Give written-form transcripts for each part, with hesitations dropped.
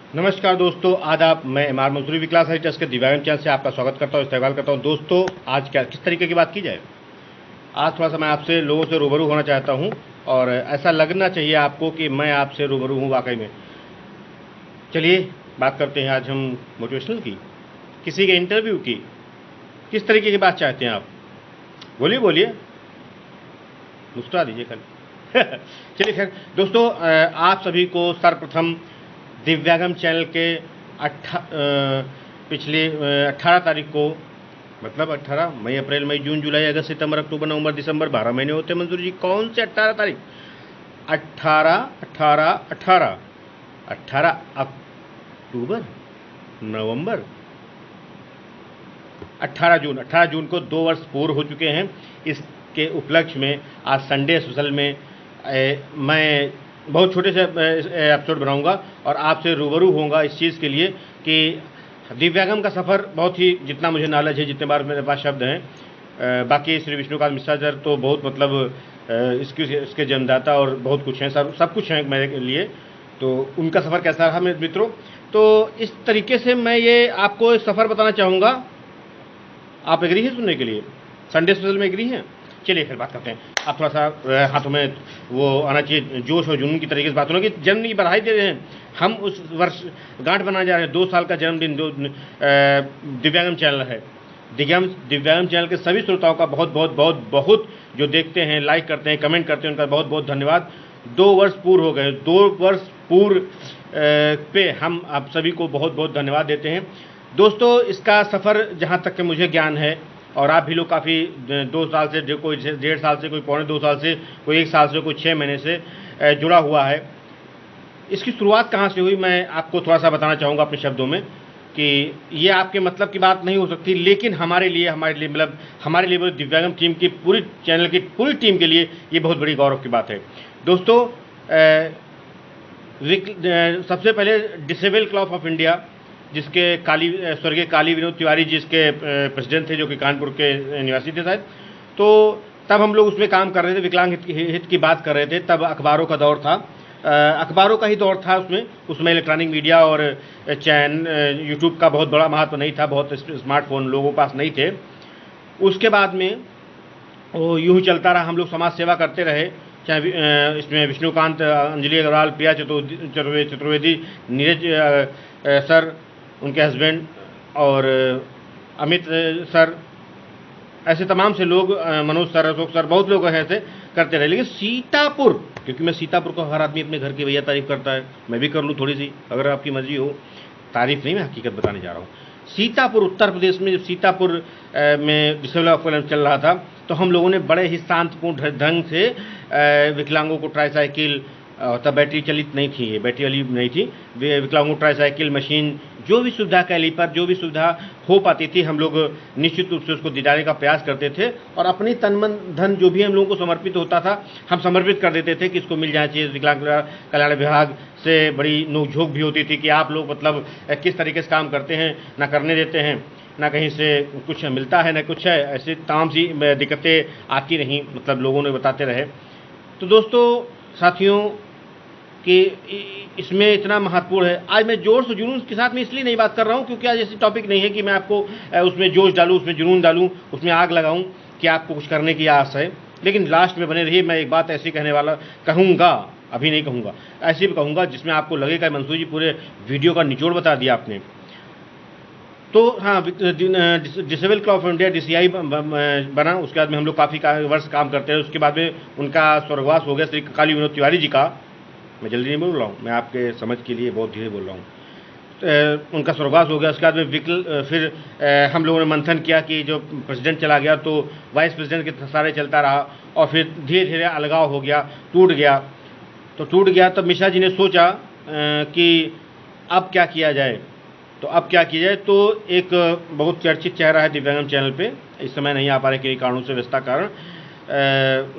नमस्कार दोस्तों, आदाब। मैं इमार मंसूरी विकलांग साथी ट्रस्ट के दिव्यांग चैनल से आपका स्वागत करता हूँ, इस्तेमाल करता हूँ। दोस्तों, आज क्या किस तरीके की बात की जाए। आज थोड़ा सा मैं आपसे लोगों से रूबरू होना चाहता हूँ और ऐसा लगना चाहिए आपको कि मैं आपसे रूबरू हूँ वाकई में। चलिए बात करते हैं आज हम मोटिवेशनल की, किसी के इंटरव्यू की। किस तरीके की बात चाहते हैं आप? बोलिए बोलिए, मुस्कुरा दीजिए खाली। चलिए खैर दोस्तों, आप सभी को सर्वप्रथम दिव्यांगम चैनल के पिछले 18 तारीख को, मतलब 18 मई, अप्रैल, मई, जून, जुलाई, अगस्त, सितंबर, अक्टूबर, नवंबर, दिसंबर, 12 महीने होते हैं मंजूर जी। कौन से 18 तारीख? 18 18 18 18 अक्टूबर, नवंबर, 18 जून को 2 वर्ष पूर्ण हो चुके हैं। इसके उपलक्ष्य में आज संडे स्पेशल में मैं बहुत छोटे से एपिसोड बनाऊंगा और आपसे रूबरू होऊंगा इस चीज़ के लिए कि दिव्यांगम का सफ़र बहुत ही, जितना मुझे नॉलेज है, जितने बार मेरे पास शब्द हैं, बाकी श्री विष्णुकांत मिश्रा सर तो बहुत मतलब इसके जन्मदाता और बहुत कुछ हैं सर, सब कुछ हैं मेरे लिए। तो उनका सफ़र कैसा रहा मेरे मित्रों, तो इस तरीके से मैं ये आपको एक सफ़र बताना चाहूँगा। आप एग्री हैं सुनने के लिए? संडे स्पेशल में एग्री हैं? चलिए फिर बात करते हैं। आप थोड़ा सा हाथों में वो आना चाहिए, जोश और जुनून की तरीके से बात होना कि जन्म की बधाई दे रहे हैं। हम उस वर्ष गांठ बनाने जा रहे हैं, 2 साल का जन्मदिन दिव्यांगम चैनल है। दिव्यांगम चैनल के सभी श्रोताओं का बहुत बहुत बहुत बहुत, जो देखते हैं, लाइक करते हैं, कमेंट करते हैं, उनका बहुत बहुत धन्यवाद। 2 वर्ष पूर्ण हो गए। 2 वर्ष पूर्ण पे हम आप सभी को बहुत बहुत धन्यवाद देते हैं। दोस्तों, इसका सफ़र जहाँ तक कि मुझे ज्ञान है, और आप भी लोग काफ़ी 2 साल से, कोई 1.5 साल से, कोई 2.25 साल से, कोई 1 साल से, कोई 6 महीने से जुड़ा हुआ है। इसकी शुरुआत कहाँ से हुई, मैं आपको थोड़ा सा बताना चाहूँगा अपने शब्दों में कि ये आपके मतलब की बात नहीं हो सकती, लेकिन हमारे लिए मतलब हमारे लिए दिव्यांगम टीम की पूरी, चैनल की पूरी टीम के लिए ये बहुत बड़ी गौरव की बात है। दोस्तों, सबसे पहले डिसेबल क्लब ऑफ इंडिया, जिसके स्वर्गीय काली विनोद तिवारी जी इसके प्रेसिडेंट थे, जो कि कानपुर के निवासी थे शायद। तो तब हम लोग उसमें काम कर रहे थे, विकलांग हित की बात कर रहे थे। तब अखबारों का दौर था, अखबारों का ही दौर था उसमें इलेक्ट्रॉनिक मीडिया और यूट्यूब का बहुत बड़ा महत्व नहीं था, बहुत स्मार्टफोन लोगों के पास नहीं थे। उसके बाद में वो यूँ ही चलता रहा, हम लोग समाज सेवा करते रहे, चाहे इसमें विष्णुकांत, अंजलि अग्रवाल, प्रिया चतुर्वेदी, नीरज सर, उनके हस्बैंड, और अमित सर, ऐसे तमाम से लोग, मनोज सर, अशोक सर, बहुत लोग ऐसे करते रहे। लेकिन सीतापुर, क्योंकि मैं सीतापुर को, हर आदमी अपने घर की भैया तारीफ करता है, मैं भी कर लूँ थोड़ी सी, अगर आपकी मर्जी हो। तारीफ नहीं, मैं हकीकत बताने जा रहा हूँ। सीतापुर, उत्तर प्रदेश में, जब सीतापुर में डिसेबल फिल्म चल रहा था, तो हम लोगों ने बड़े ही शांतिपूर्ण ढंग से विकलांगों को ट्राईसाइकिल, तब बैटरी चलित नहीं थी, ये बैटरी वाली नहीं थी, विकलांगों को ट्राईसाइकिल, मशीन, जो भी सुविधा, कैलीपर, जो भी सुविधा हो पाती थी, हम लोग निश्चित रूप से उसको दिलाने का प्रयास करते थे। और अपनी तन मन धन जो भी हम लोगों को समर्पित होता था, हम समर्पित कर देते थे कि इसको मिल जाना चाहिए। विकलांग कल्याण विभाग से बड़ी नोकझोंक भी होती थी कि आप लोग मतलब किस तरीके से काम करते हैं, ना करने देते हैं, ना कहीं से कुछ मिलता है, ना कुछ है। ऐसी तमाम सी दिक्कतें आती रहीं, मतलब लोगों ने बताते रहे। तो दोस्तों, साथियों, कि इसमें इतना महत्वपूर्ण है। आज मैं जोर से जुनून के साथ में इसलिए नहीं बात कर रहा हूँ क्योंकि आज ऐसी टॉपिक नहीं है कि मैं आपको उसमें जोश डालूँ, उसमें जुनून डालूँ, उसमें आग लगाऊँ कि आपको कुछ करने की आस है। लेकिन लास्ट में बने रहिए, मैं एक बात ऐसी कहूँगा, अभी नहीं कहूँगा, ऐसी भी कहूँगा जिसमें आपको लगेगा मंसूर जी पूरे वीडियो का निचोड़ बता दिया आपने। तो हाँ, disable club of India, DCI बना। उसके बाद में हम लोग काफ़ी वर्ष काम करते हैं। उसके बाद में उनका स्वर्गवास हो गया, श्री काली विनोद तिवारी जी का। मैं जल्दी नहीं बोल रहा हूँ, मैं आपके समझ के लिए बहुत धीरे बोल रहा हूँ। उनका स्वर्गवास हो गया। उसके बाद में फिर हम लोगों ने मंथन किया कि जो प्रेसिडेंट चला गया तो वाइस प्रेसिडेंट के सारे चलता रहा, और फिर धीरे धीरे अलगाव हो गया, टूट गया। तब मिश्रा जी ने सोचा कि अब क्या किया जाए। तो एक बहुत चर्चित चेहरा है दिव्यांगम चैनल पे, इस समय नहीं आ पा रहे कई कारणों से, व्यस्तता कारण,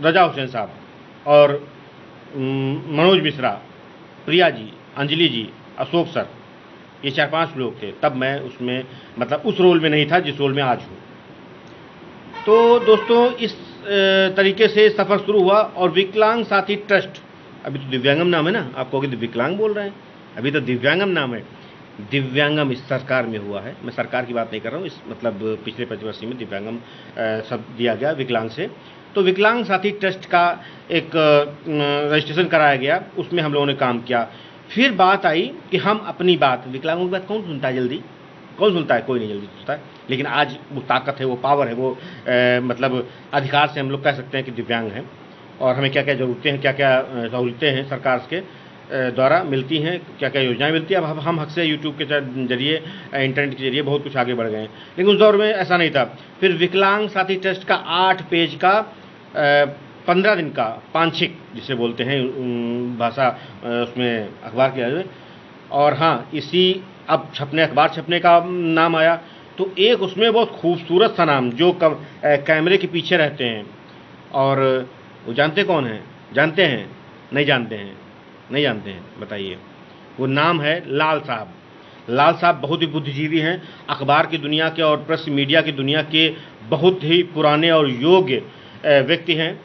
रजा हुसैन साहब और मनोज मिश्रा, प्रिया जी, अंजलि जी, अशोक सर, ये 4-5 लोग थे। तब मैं उसमें, मतलब उस रोल में नहीं था जिस रोल में आज हूँ। तो दोस्तों, इस तरीके से सफ़र शुरू हुआ। और विकलांग साथी ट्रस्ट, अभी तो दिव्यांगम नाम है ना, आप कहोगे विकलांग बोल रहे हैं, अभी तो दिव्यांगम नाम है। दिव्यांगम इस सरकार में हुआ है। मैं सरकार की बात नहीं कर रहा हूँ, इस मतलब पिछले पंचवर्षीय में दिव्यांगम शब्द दिया गया विकलांग से। तो विकलांग साथी ट्रस्ट का एक रजिस्ट्रेशन कराया गया, उसमें हम लोगों ने काम किया। फिर बात आई कि हम अपनी बात, विकलांगों की बात कौन सुनता है जल्दी, कौन सुनता है, कोई नहीं जल्दी सुनता है। लेकिन आज वो ताकत है, वो पावर है, वो मतलब अधिकार से हम लोग कह सकते हैं कि दिव्यांग हैं। और हमें क्या क्या ज़रूरतें हैं, क्या क्या सहूलतें हैं सरकार के द्वारा मिलती हैं, क्या क्या योजनाएं मिलती हैं। अब हम हक से यूट्यूब के जरिए, इंटरनेट के जरिए बहुत कुछ आगे बढ़ गए हैं, लेकिन उस दौर में ऐसा नहीं था। फिर विकलांग साथी ट्रस्ट का 8 पेज का 15 दिन का पांछिक जिसे बोलते हैं भाषा, उसमें अखबार किया जाए। और हाँ, इसी अब अखबार छपने का नाम आया, तो एक उसमें बहुत खूबसूरत सा नाम जो कैमरे के पीछे रहते हैं, और वो जानते कौन हैं, जानते हैं, नहीं जानते हैं, नहीं जानते हैं, बताइए। वो नाम है लाल साहब। लाल साहब बहुत ही बुद्धिजीवी हैं, अखबार की दुनिया के और प्रेस मीडिया की दुनिया के बहुत ही पुराने और योग्य व्यक्ति हैं,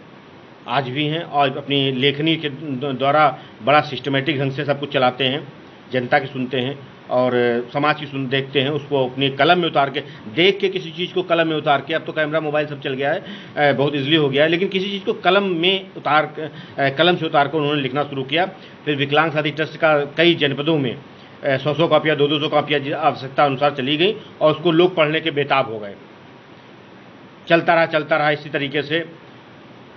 आज भी हैं, और अपनी लेखनी के द्वारा बड़ा सिस्टमेटिक ढंग से सब कुछ चलाते हैं, जनता की सुनते हैं और समाज की देखते हैं, उसको अपनी कलम में उतार के, देख के किसी चीज़ को कलम में उतार के, अब तो कैमरा मोबाइल सब चल गया है, बहुत इजीली हो गया है, लेकिन किसी चीज़ को कलम में उतार कलम से उतार कर उन्होंने लिखना शुरू किया। फिर विकलांग साथी ट्रस्ट का कई जनपदों में 100 कॉपियाँ, 200 कॉपियाँ आवश्यकता अनुसार चली गई, और उसको लोग पढ़ने के बेताब हो गए। चलता रहा इसी तरीके से।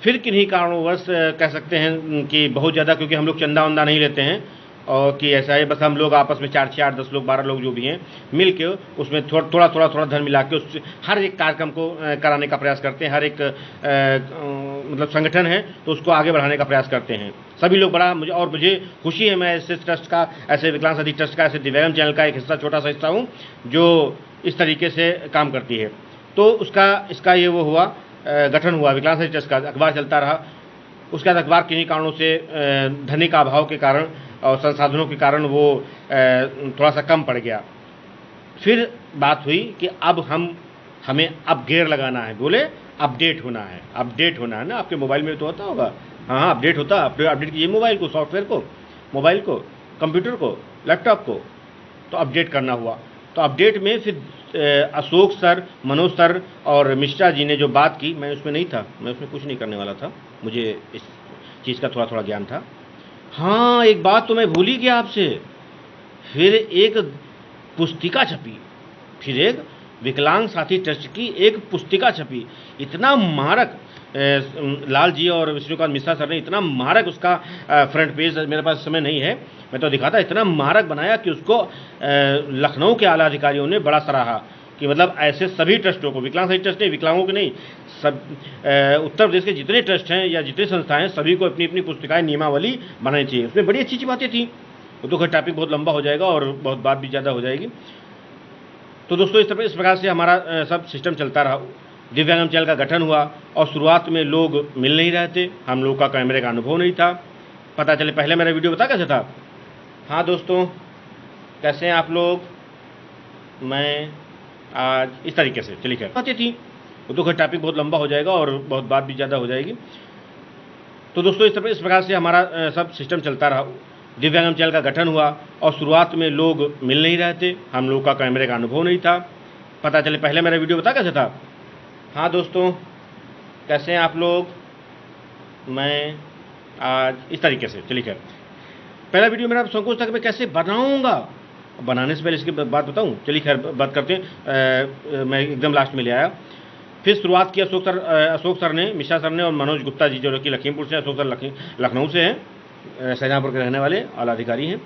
फिर किन्हीं कारणों कह सकते हैं कि बहुत ज़्यादा, क्योंकि हम लोग चंदा वंदा नहीं लेते हैं, और कि ऐसा है बस हम लोग आपस में 4 8 10 लोग 12 लोग जो भी हैं मिल के उसमें थोड़ा धन मिला के उस हर एक कार्यक्रम को कराने का प्रयास करते हैं। हर एक मतलब संगठन है तो उसको आगे बढ़ाने का प्रयास करते हैं सभी लोग। मुझे खुशी है, मैं ऐसे ट्रस्ट का, ऐसे विकलांग साथी ट्रस्ट का, ऐसे दिव्यांगम चैनल का एक हिस्सा, छोटा सा हिस्सा हूँ जो इस तरीके से काम करती है। तो इसका ये वो हुआ, गठन हुआ विकलांग साथी ट्रस्ट का, अखबार चलता रहा। उसके बाद अखबार किन्हीं कारणों से धनी का अभाव के कारण और संसाधनों के कारण वो थोड़ा सा कम पड़ गया। फिर बात हुई कि अब हमें अब गियर लगाना है, बोले अपडेट होना है ना। आपके मोबाइल में तो होता होगा, हाँ अपडेट होता, अपडेट कीजिए मोबाइल को, सॉफ्टवेयर को, मोबाइल को, कंप्यूटर को, लैपटॉप को, तो अपडेट करना हुआ। तो अपडेट में फिर अशोक सर, मनोज सर और मिश्रा जी ने जो बात की, मैं उसमें नहीं था, मैं उसमें कुछ नहीं करने वाला था, मुझे इस चीज़ का थोड़ा ज्ञान था। हाँ, एक बात तो मैं भूल ही गया आपसे, फिर एक पुस्तिका छपी, फिर एक विकलांग साथी ट्रस्ट की एक पुस्तिका छपी। इतना मारक, लाल जी और विष्णुकांत मिश्रा सर ने इतना मारक उसका फ्रंट पेज, मेरे पास समय नहीं है, मैं तो दिखाता, इतना मारक बनाया कि उसको लखनऊ के आला अधिकारियों ने बड़ा सराहा कि मतलब ऐसे सभी ट्रस्टों को, विकलांग साथी ट्रस्ट नहीं, विकलांगों के नहीं, सब उत्तर प्रदेश के जितने ट्रस्ट हैं या जितने संस्थाएं हैं, सभी को अपनी अपनी पुस्तिकाएं, नियमावली बनानी चाहिए। उसमें बड़ी अच्छी बातें थी। वो तो टॉपिक बहुत लंबा हो जाएगा और बहुत बात भी ज़्यादा हो जाएगी। तो दोस्तों इस प्रकार से हमारा सब सिस्टम चलता रहा। दिव्यांगम चैनल का गठन हुआ और शुरुआत में लोग मिल नहीं रहे थे, हम लोग का कैमरे का अनुभव नहीं था। पता चले, पहले मेरा वीडियो बता कैसे था। हाँ दोस्तों, कैसे हैं आप लोग, मैं आज इस तरीके से चलिए क्या बातें थी, वो तो टॉपिक बहुत लंबा हो जाएगा और बहुत बात भी ज़्यादा हो जाएगी। तो दोस्तों इस प्रकार से हमारा सब सिस्टम चलता रहा। दिव्यांगम चैनल का गठन हुआ और शुरुआत में लोग मिल नहीं रहे थे, हम लोग का कैमरे का अनुभव नहीं था। पता चले, पहले मेरा वीडियो बता कैसे था। हाँ दोस्तों, कैसे हैं आप लोग, मैं आज इस तरीके से चलिए क्या। पहला वीडियो मेरा संकोच था कि मैं कैसे बनाऊंगा, बनाने से पहले इसकी बात बताऊं, चलिए खैर बात करते हैं। मैं एकदम लास्ट में ले आया। फिर शुरुआत की अशोक सर ने, मिश्रा सर ने और मनोज गुप्ता जी जो कि लखीमपुर से, अशोक सर लखनऊ से हैं, शाहजहाँपुर के रहने वाले आला अधिकारी हैं।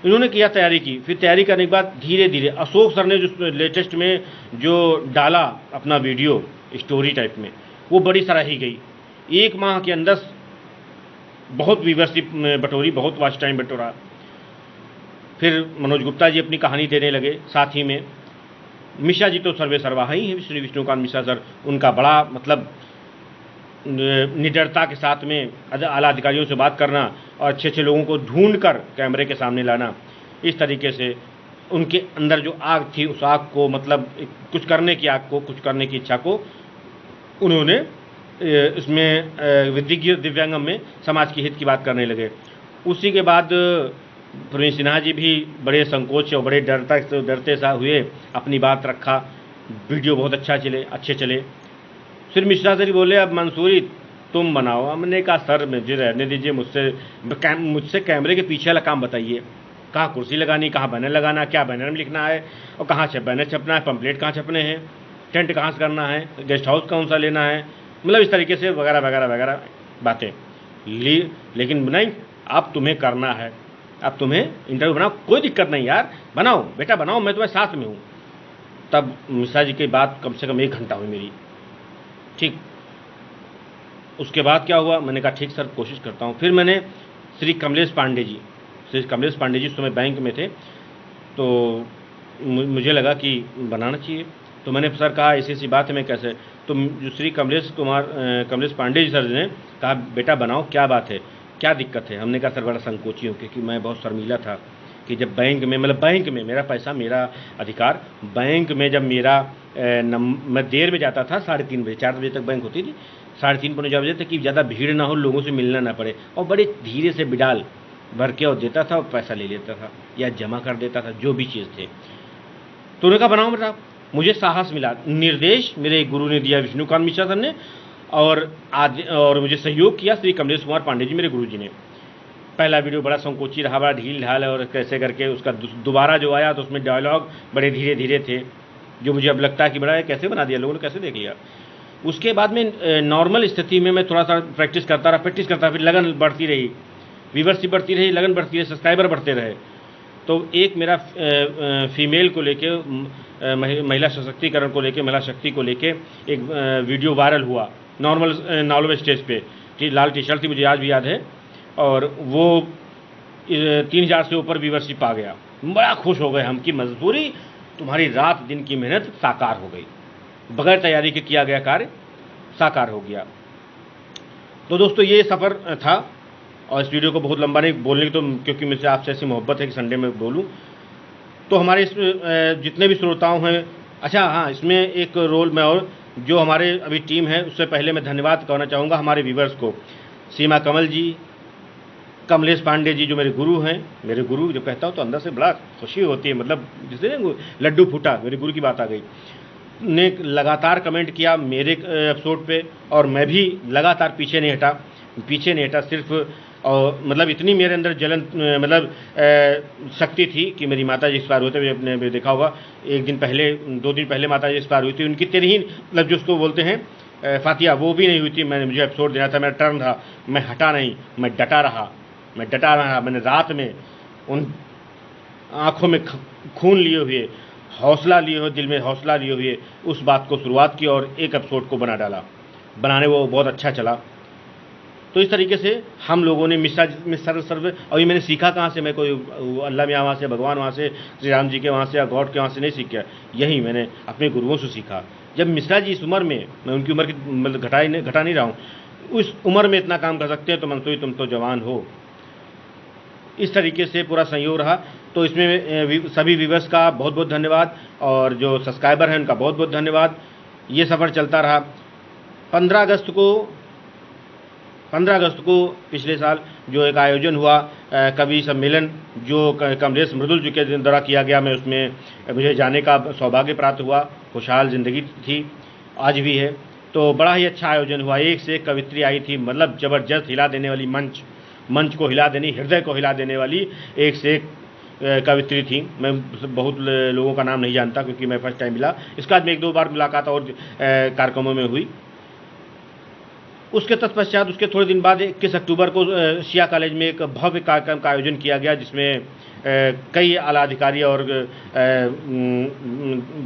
इन्होंने किया, तैयारी की। फिर तैयारी करने के बाद धीरे धीरे अशोक सर ने जो लेटेस्ट में जो डाला अपना वीडियो स्टोरी टाइप में, वो बड़ी सराही गई। 1 माह के अंदर बहुत व्यूअरशिप बटोरी, बहुत वॉच टाइम बटोरा। फिर मनोज गुप्ता जी अपनी कहानी देने लगे, साथ ही में मिश्रा जी तो सर्वे सर्वा ही हैं, श्री विष्णुकांत मिश्रा सर, उनका बड़ा मतलब निडरता के साथ में आला अधिकारियों से बात करना और अच्छे अच्छे लोगों को ढूंढ कर कैमरे के सामने लाना, इस तरीके से उनके अंदर जो आग थी, उस आग को, मतलब कुछ करने की आग को, कुछ करने की इच्छा को उन्होंने इसमें दिव्यांगम में समाज के हित की बात करने लगे। उसी के बाद प्रवीण सिन्हा जी भी बड़े संकोच और बड़े डरते सा हुए, अपनी बात रखा, वीडियो बहुत अच्छे चले। फिर मिश्रा सर बोले अब मंसूरी तुम बनाओ। हमने कहा सर मुझे रहने दीजिए, मुझसे कैमरे के पीछे वाला काम बताइए, कहाँ कुर्सी लगानी, कहाँ बैनर लगाना, क्या बैनर में लिखना है, और कहाँ बैनर छपना है, पम्पलेट कहाँ छपने हैं, टेंट कहाँ से करना है, गेस्ट हाउस कौन सा लेना है, मतलब इस तरीके से वगैरह वगैरह वगैरह बातें लेकिन नहीं, अब तुम्हें करना है, अब तुम्हें इंटरव्यू बनाओ, कोई दिक्कत नहीं यार, बनाओ बेटा बनाओ, मैं तुम्हारे साथ में हूँ। तब मिश्रा जी की बात कम से कम 1 घंटा हुई मेरी। ठीक, उसके बाद क्या हुआ, मैंने कहा ठीक सर कोशिश करता हूँ। फिर मैंने श्री कमलेश पांडे जी उस समय बैंक में थे, तो मुझे लगा कि बनाना चाहिए। तो मैंने सर कहा ऐसी बात है, मैं कैसे, तो जो श्री कमलेश पांडे जी सर ने कहा बेटा बनाओ, क्या बात है, क्या दिक्कत है। हमने कहा सर बड़ा संकोची हूँ, क्योंकि मैं बहुत शर्मीला था कि जब बैंक में मेरा पैसा मेरा अधिकार, बैंक में जब मैं देर में जाता था, 3:30 बजे, 4 बजे तक बैंक होती थी, 3:30 पौने 4 बजे तक कि ज़्यादा भीड़ ना हो, लोगों से मिलना ना पड़े, और बड़े धीरे से बिडाल भर के और देता था और पैसा ले लेता था या जमा कर देता था, जो भी चीज़ थे। तो उन्होंने कहा बनाओ बेटा। मुझे साहस मिला, निर्देश मेरे गुरु ने दिया विष्णुकांत मिश्रा सर ने, और मुझे सहयोग किया श्री कमलेश कुमार पांडे जी मेरे गुरु जी ने। पहला वीडियो बड़ा संकोची रहा, बड़ा ढील ढाल, और कैसे करके उसका दोबारा जो आया तो उसमें डायलॉग बड़े धीरे धीरे थे, जो मुझे अब लगता है कि बड़ा कैसे बना दिया, लोगों ने कैसे देख लिया। उसके बाद में नॉर्मल स्थिति में मैं थोड़ा सा प्रैक्टिस करता, फिर लगन बढ़ती रही, व्यूअरशिप बढ़ती रही, लगन बढ़ती रही, सब्सक्राइबर बढ़ते रहे। तो एक मेरा फीमेल को लेके, महिला सशक्तिकरण को लेके, महिला शक्ति को लेके एक वीडियो वायरल हुआ नॉर्मल स्टेज पे, लाल टी शर्ट थी, मुझे आज भी याद है, और वो 3000 से ऊपर व्यूअरशिप आ गया। बड़ा खुश हो गए हम कि मजबूरी तुम्हारी रात दिन की मेहनत साकार हो गई, बगैर तैयारी के किया गया कार्य साकार हो गया। तो दोस्तों ये सफ़र था, और इस वीडियो को बहुत लंबा नहीं बोलने की, तो क्योंकि मुझसे आपसे ऐसी मोहब्बत है कि संडे में बोलूं। तो हमारे इसमें जितने भी श्रोताओं हैं, अच्छा हाँ, इसमें एक रोल मैं और जो हमारे अभी टीम है, उससे पहले मैं धन्यवाद कहना चाहूँगा हमारे व्यूवर्स को, सीमा कमल जी, कमलेश पांडे जी जो मेरे गुरु हैं, मेरे गुरु जब कहता हूँ तो अंदर से बड़ा खुशी होती है, मतलब जिससे लड्डू फूटा, मेरे गुरु की बात आ गई, ने लगातार कमेंट किया मेरे एपिसोड पे, और मैं भी लगातार पीछे नहीं हटा, सिर्फ और मतलब इतनी मेरे अंदर जलन, मतलब शक्ति थी कि मेरी माता जी एक्सपायर होते हुए अपने देखा होगा, 1 दिन पहले 2 दिन पहले माता जी एक्सपायर हुई थी, उनकी तेरही मतलब जो उसको बोलते हैं फातिया, वो भी नहीं हुई थी। मुझे एपिसोड देना था, मेरा टर्न था, मैं हटा नहीं, मैं डटा रहा। मैंने रात में उन आँखों में खून लिए हुए, हौसला लिए हुए, दिल में हौसला लिए हुए उस बात को शुरुआत की और एक एपिसोड को बनाने वो बहुत अच्छा चला। तो इस तरीके से हम लोगों ने मिस्टर सर्व, और ये मैंने सीखा कहाँ से, मैं कोई अल्लाह मियाँ वहाँ से, भगवान वहाँ से, श्री राम जी के वहाँ से या गॉड के वहाँ से नहीं सीखा, यही मैंने अपने गुरुओं से सीखा। जब मिश्रा जी इस उम्र में, मैं उनकी उम्र की मतलब घटा नहीं रहा हूँ, उस उम्र में इतना काम कर सकते हैं, तो मंसूरी तुम तो जवान हो। इस तरीके से पूरा संयोग रहा। तो इसमें सभी व्यूअर्स का बहुत बहुत धन्यवाद, और जो सब्सक्राइबर हैं उनका बहुत बहुत धन्यवाद। ये सफ़र चलता रहा। 15 अगस्त को पिछले साल जो एक आयोजन हुआ कवि सम्मेलन, जो कमलेश मृदुल जी के द्वारा किया गया, मैं उसमें मुझे जाने का सौभाग्य प्राप्त हुआ। खुशहाल ज़िंदगी थी, आज भी है। तो बड़ा ही अच्छा आयोजन हुआ, एक से एक कवित्री आई थी, मतलब ज़बरदस्त हिला देने वाली, मंच को हिला देनी, हृदय को हिला देने वाली एक से एक कवित्री थी। मैं बहुत लोगों का नाम नहीं जानता क्योंकि मैं फर्स्ट टाइम मिला। इसके बाद में 1-2 बार मुलाकात और कार्यक्रमों में हुई। उसके तत्पश्चात उसके थोड़े दिन बाद 21 अक्टूबर को शिया कॉलेज में एक भव्य कार्यक्रम का आयोजन किया गया, जिसमें कई आला अधिकारी और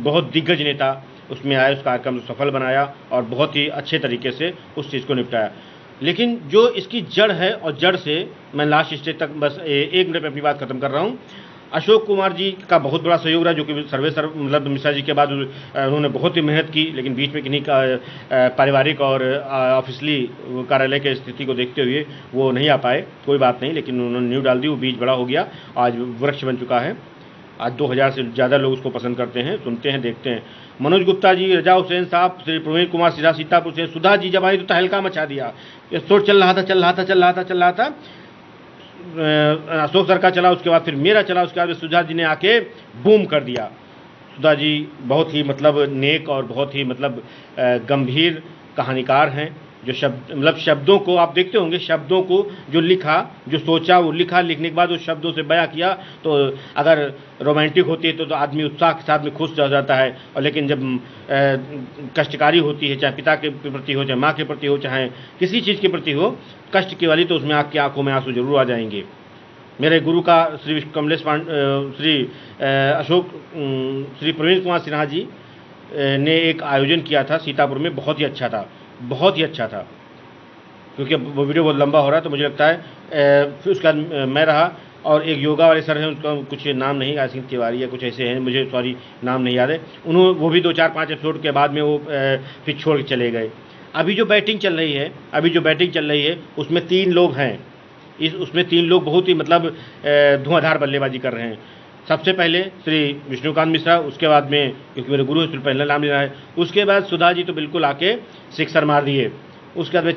बहुत दिग्गज नेता उसमें आए। उस कार्यक्रम को सफल बनाया और बहुत ही अच्छे तरीके से उस चीज़ को निपटाया। लेकिन जो इसकी जड़ है, और जड़ से मैं लास्ट स्टेज तक बस 1 मिनट में अपनी बात खत्म कर रहा हूँ। अशोक कुमार जी का बहुत बड़ा सहयोग रहा, जो कि मतलब मिश्रा जी के बाद उन्होंने बहुत ही मेहनत की, लेकिन बीच में किन्हीं का पारिवारिक और ऑफिसली कार्यालय की स्थिति को देखते हुए वो नहीं आ पाए। कोई बात नहीं, लेकिन उन्होंने नींव डाल दी, वो बीज बड़ा हो गया, आज वृक्ष बन चुका है। आज 2000 से ज़्यादा लोग उसको पसंद करते हैं, सुनते हैं, देखते हैं। मनोज गुप्ता जी, रजा हुसैन साहब, श्री प्रवीण कुमार सिरा सीतापुर से, सुधा जी जब आई तो तहलका मचा दिया। ये शोर चल रहा था। अशोक सर का चला, उसके बाद फिर मेरा चला, उसके बाद सुधा जी ने आके बूम कर दिया। सुधा जी बहुत ही मतलब नेक और बहुत ही मतलब गंभीर कहानीकार हैं, जो मतलब शब्दों को आप देखते होंगे, शब्दों को जो लिखा, जो सोचा वो लिखा, लिखने के बाद उस शब्दों से बयां किया। तो अगर रोमांटिक होती है तो आदमी उत्साह के साथ में खुश हो जाता है, और लेकिन जब कष्टकारी होती है, चाहे पिता के प्रति हो, चाहे माँ के प्रति हो, चाहे किसी चीज़ के प्रति हो, कष्ट की वाली, तो उसमें आपकी आंखों में आंसू जरूर आ जाएंगे। मेरे गुरु का श्री कमलेश श्री अशोक श्री प्रवीण कुमार सिन्हा जी ने एक आयोजन किया था सीतापुर में, बहुत ही अच्छा था, बहुत ही अच्छा था। क्योंकि वो वीडियो बहुत लंबा हो रहा है तो मुझे लगता है फिर उसका मैं रहा, और एक योगा वाले सर हैं, उनका कुछ नाम नहीं, आई थिंक तिवारी या कुछ ऐसे हैं, मुझे सॉरी नाम नहीं याद है। उन्होंने वो भी 2-4-5 एपिसोड के बाद में वो फिर छोड़ के चले गए। अभी जो बैटिंग चल रही है उसमें 3 लोग हैं, उसमें 3 लोग बहुत ही मतलब धुआंधार बल्लेबाजी कर रहे हैं। सबसे पहले श्री विष्णुकांत मिश्रा, उसके बाद में, क्योंकि मेरे गुरु उससे पहले नाम लेना है, उसके बाद सुधा जी तो बिल्कुल आके सिक्सर मार दिए। उसके बाद में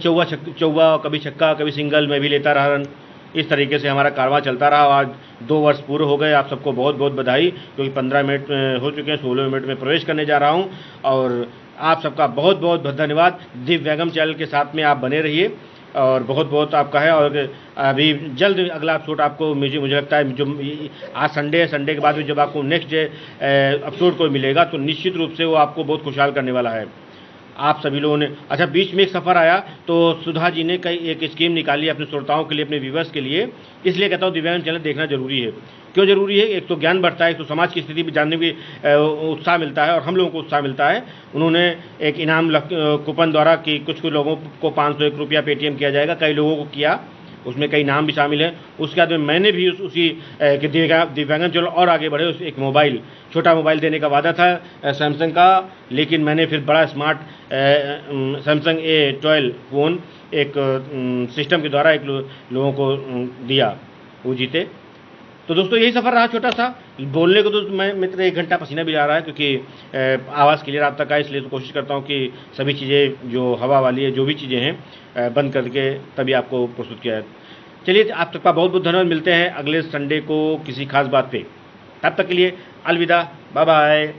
चौवा, कभी छक्का, कभी सिंगल, मैं भी लेता रहा रन। इस तरीके से हमारा कारवां चलता रहा। आज 2 वर्ष पूरे हो गए। आप सबको बहुत बहुत बधाई, क्योंकि 15 मिनट हो चुके हैं, 16वें मिनट में प्रवेश करने जा रहा हूँ। और आप सबका बहुत बहुत धन्यवाद। दिव्यांगम चैनल के साथ में आप बने रहिए, और बहुत बहुत आपका है। और अभी जल्द अगला एपिसोड आपको मुझे लगता है, जो आज संडे है, संडे के बाद में जब आपको नेक्स्ट डे एपिसोड को मिलेगा तो निश्चित रूप से वो आपको बहुत खुशहाल करने वाला है। आप सभी लोगों ने, अच्छा बीच में एक सफ़र आया तो सुधा जी ने कई एक स्कीम निकाली अपने श्रोताओं के लिए, अपने व्यूवर्स के लिए। इसलिए कहता हूँ दिव्यांग चैनल देखना जरूरी है। क्यों जरूरी है? एक तो ज्ञान बढ़ता है, एक तो समाज की स्थिति भी जानने की उत्साह मिलता है, और हम लोगों को उत्साह मिलता है। उन्होंने एक इनाम कूपन द्वारा कि कुछ लोगों को 501 रुपया पेटीएम किया जाएगा, कई लोगों को किया, उसमें कई नाम भी शामिल हैं। उसके बाद में मैंने भी उसी दिव्यांगन चलो और आगे बढ़े, उस एक मोबाइल, छोटा मोबाइल देने का वादा था सैमसंग का, लेकिन मैंने फिर बड़ा स्मार्ट सैमसंग A12 फ़ोन एक सिस्टम के द्वारा एक लोगों को दिया, वो जीते। तो दोस्तों यही सफ़र रहा छोटा सा। बोलने को तो मैं मित्र 1 घंटा पसीना भी आ रहा है, क्योंकि आवाज़ क्लियर आप तक आए, इसलिए तो कोशिश करता हूँ कि सभी चीज़ें जो हवा वाली है, जो भी चीज़ें हैं बंद करके तभी आपको प्रस्तुत किया है। चलिए, आप सबका बहुत बहुत धन्यवाद। मिलते हैं अगले संडे को किसी खास बात पे। तब तक के लिए अलविदा, बाय बाय।